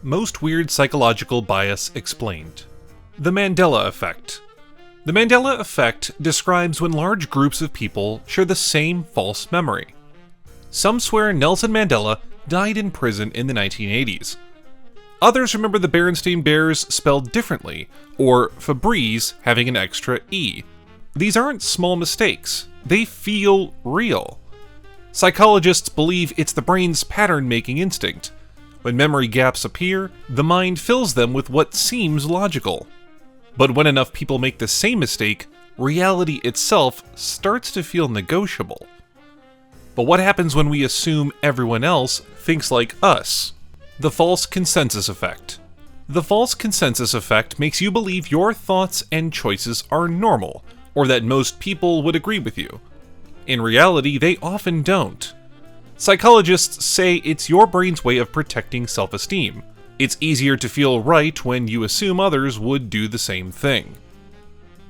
Most weird psychological bias explained. The Mandela effect. The Mandela effect describes when large groups of people share the same false memory. Some swear Nelson Mandela died in prison in the 1980s. Others remember the Berenstain Bears spelled differently, or Febreze having an extra E. These aren't small mistakes. They feel real. Psychologists believe it's the brain's pattern-making instinct. When memory gaps appear, the mind fills them with what seems logical. But when enough people make the same mistake, reality itself starts to feel negotiable. But what happens when we assume everyone else thinks like us? The false consensus effect. The false consensus effect makes you believe your thoughts and choices are normal, or that most people would agree with you. In reality, they often don't. Psychologists say it's your brain's way of protecting self-esteem. It's easier to feel right when you assume others would do the same thing.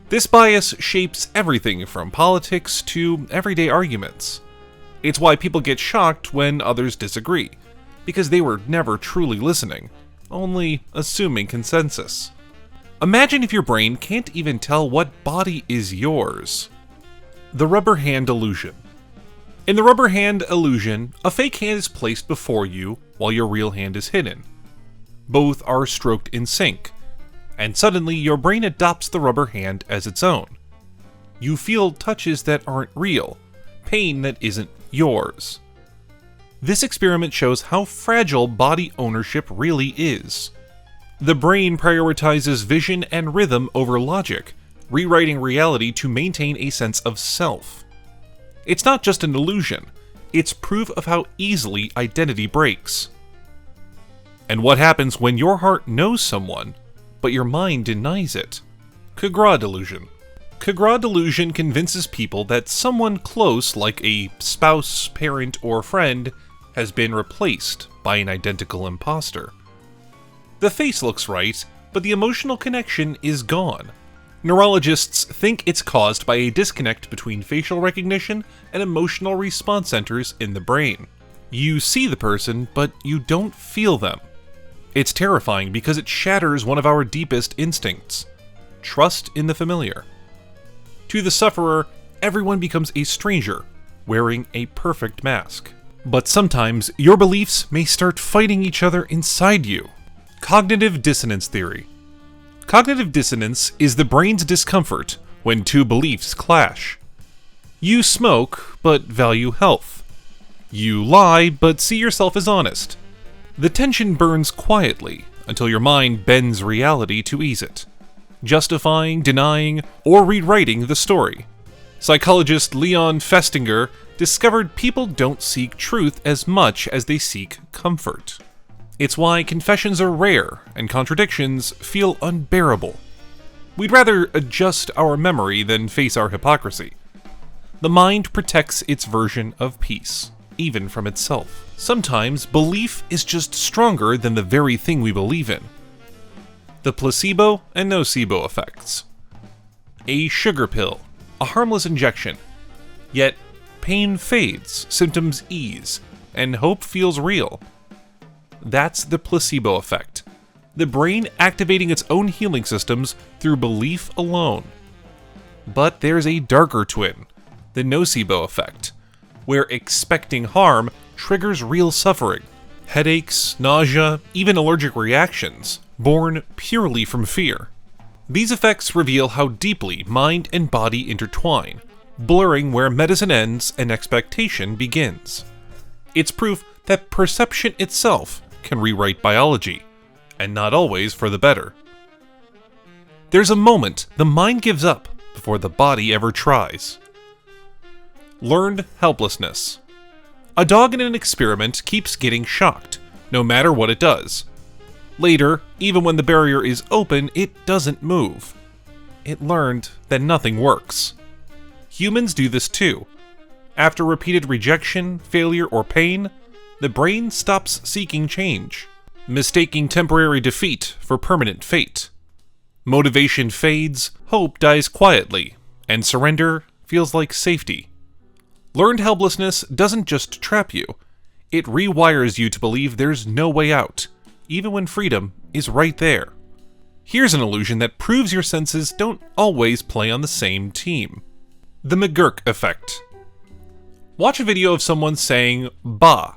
This bias shapes everything from politics to everyday arguments. It's why people get shocked when others disagree, because they were never truly listening, only assuming consensus. Imagine if your brain can't even tell what body is yours. The rubber hand illusion. In the rubber hand illusion, a fake hand is placed before you while your real hand is hidden. Both are stroked in sync, and suddenly your brain adopts the rubber hand as its own. You feel touches that aren't real, pain that isn't yours. This experiment shows how fragile body ownership really is. The brain prioritizes vision and rhythm over logic, rewriting reality to maintain a sense of self. It's not just an illusion, it's proof of how easily identity breaks. And what happens when your heart knows someone, but your mind denies it? Kagura delusion. Kagura delusion convinces people that someone close, like a spouse, parent, or friend, has been replaced by an identical imposter. The face looks right, but the emotional connection is gone. Neurologists think it's caused by a disconnect between facial recognition and emotional response centers in the brain. You see the person, but you don't feel them. It's terrifying because it shatters one of our deepest instincts: trust in the familiar. To the sufferer, everyone becomes a stranger, wearing a perfect mask. But sometimes, your beliefs may start fighting each other inside you. Cognitive dissonance theory. Cognitive dissonance is the brain's discomfort when two beliefs clash. You smoke, but value health. You lie, but see yourself as honest. The tension burns quietly until your mind bends reality to ease it, justifying, denying, or rewriting the story. Psychologist Leon Festinger discovered people don't seek truth as much as they seek comfort. It's why confessions are rare and contradictions feel unbearable. We'd rather adjust our memory than face our hypocrisy. The mind protects its version of peace, even from itself. Sometimes belief is just stronger than the very thing we believe in. The placebo and nocebo effects. A sugar pill, a harmless injection. Yet, pain fades, symptoms ease, and hope feels real. That's the placebo effect. The brain activating its own healing systems through belief alone. But there's a darker twin, the nocebo effect, where expecting harm triggers real suffering. Headaches, nausea, even allergic reactions, born purely from fear. These effects reveal how deeply mind and body intertwine, blurring where medicine ends and expectation begins. It's proof that perception itself can rewrite biology, and not always for the better. There's a moment the mind gives up before the body ever tries. Learned helplessness. A dog in an experiment keeps getting shocked, no matter what it does. Later, even when the barrier is open, it doesn't move. It learned that nothing works. Humans do this too. After repeated rejection, failure, or pain, the brain stops seeking change, mistaking temporary defeat for permanent fate. Motivation fades, hope dies quietly, and surrender feels like safety. Learned helplessness doesn't just trap you, it rewires you to believe there's no way out, even when freedom is right there. Here's an illusion that proves your senses don't always play on the same team. The McGurk effect. Watch a video of someone saying ba,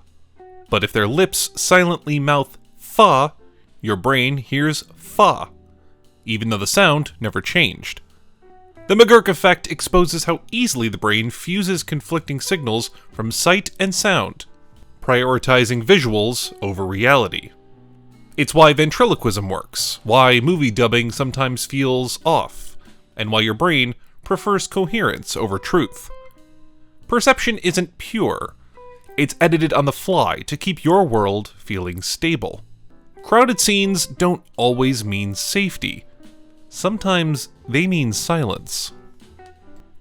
but if their lips silently mouth fa, your brain hears fa, even though the sound never changed. The McGurk effect exposes how easily the brain fuses conflicting signals from sight and sound, prioritizing visuals over reality. It's why ventriloquism works, why movie dubbing sometimes feels off, and why your brain prefers coherence over truth. Perception isn't pure. It's edited on the fly to keep your world feeling stable. Crowded scenes don't always mean safety. Sometimes they mean silence.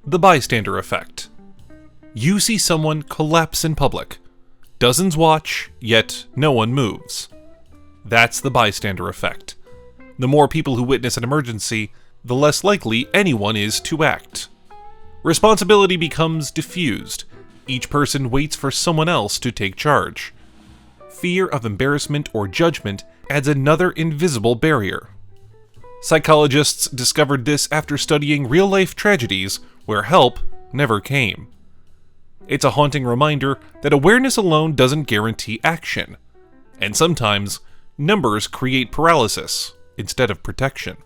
The bystander effect. You see someone collapse in public. Dozens watch, yet no one moves. That's the bystander effect. The more people who witness an emergency, the less likely anyone is to act. Responsibility becomes diffused. Each person waits for someone else to take charge. Fear of embarrassment or judgment adds another invisible barrier. Psychologists discovered this after studying real-life tragedies where help never came. It's a haunting reminder that awareness alone doesn't guarantee action, and sometimes numbers create paralysis instead of protection.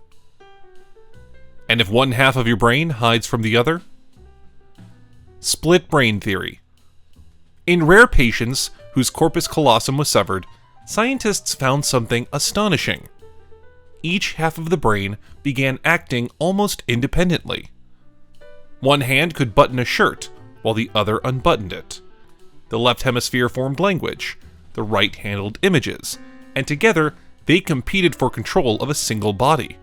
And if one half of your brain hides from the other? Split brain theory. In rare patients whose corpus callosum was severed, scientists found something astonishing. Each half of the brain began acting almost independently. One hand could button a shirt, while the other unbuttoned it. The left hemisphere formed language, the right handled images, and together they competed for control of a single body.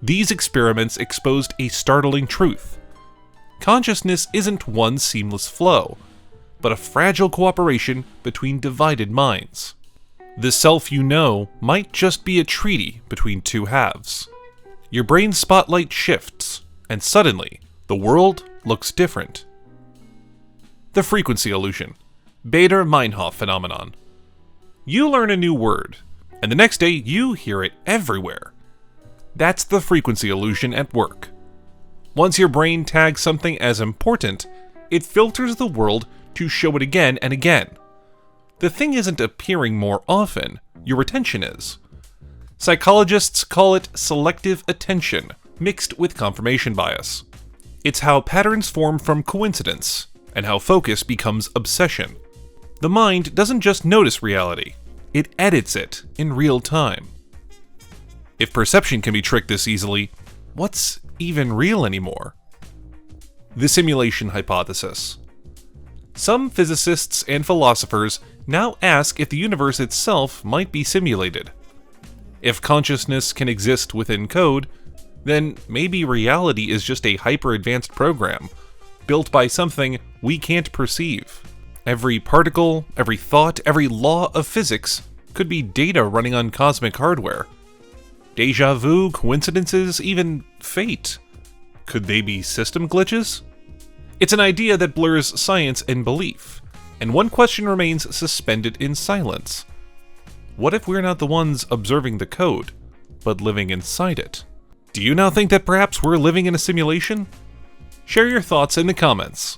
These experiments exposed a startling truth. Consciousness isn't one seamless flow, but a fragile cooperation between divided minds. The self you know might just be a treaty between two halves. Your brain's spotlight shifts, and suddenly, the world looks different. The frequency illusion. Bader-Meinhof phenomenon. You learn a new word, and the next day you hear it everywhere. That's the frequency illusion at work. Once your brain tags something as important, it filters the world to show it again and again. The thing isn't appearing more often, your attention is. Psychologists call it selective attention, mixed with confirmation bias. It's how patterns form from coincidence, and how focus becomes obsession. The mind doesn't just notice reality, it edits it in real time. If perception can be tricked this easily, what's even real anymore? The simulation hypothesis. Some physicists and philosophers now ask if the universe itself might be simulated. If consciousness can exist within code, then maybe reality is just a hyper-advanced program, built by something we can't perceive. Every particle, every thought, every law of physics could be data running on cosmic hardware. Deja vu, coincidences, even fate. Could they be system glitches? It's an idea that blurs science and belief, and one question remains suspended in silence. What if we're not the ones observing the code, but living inside it? Do you now think that perhaps we're living in a simulation? Share your thoughts in the comments.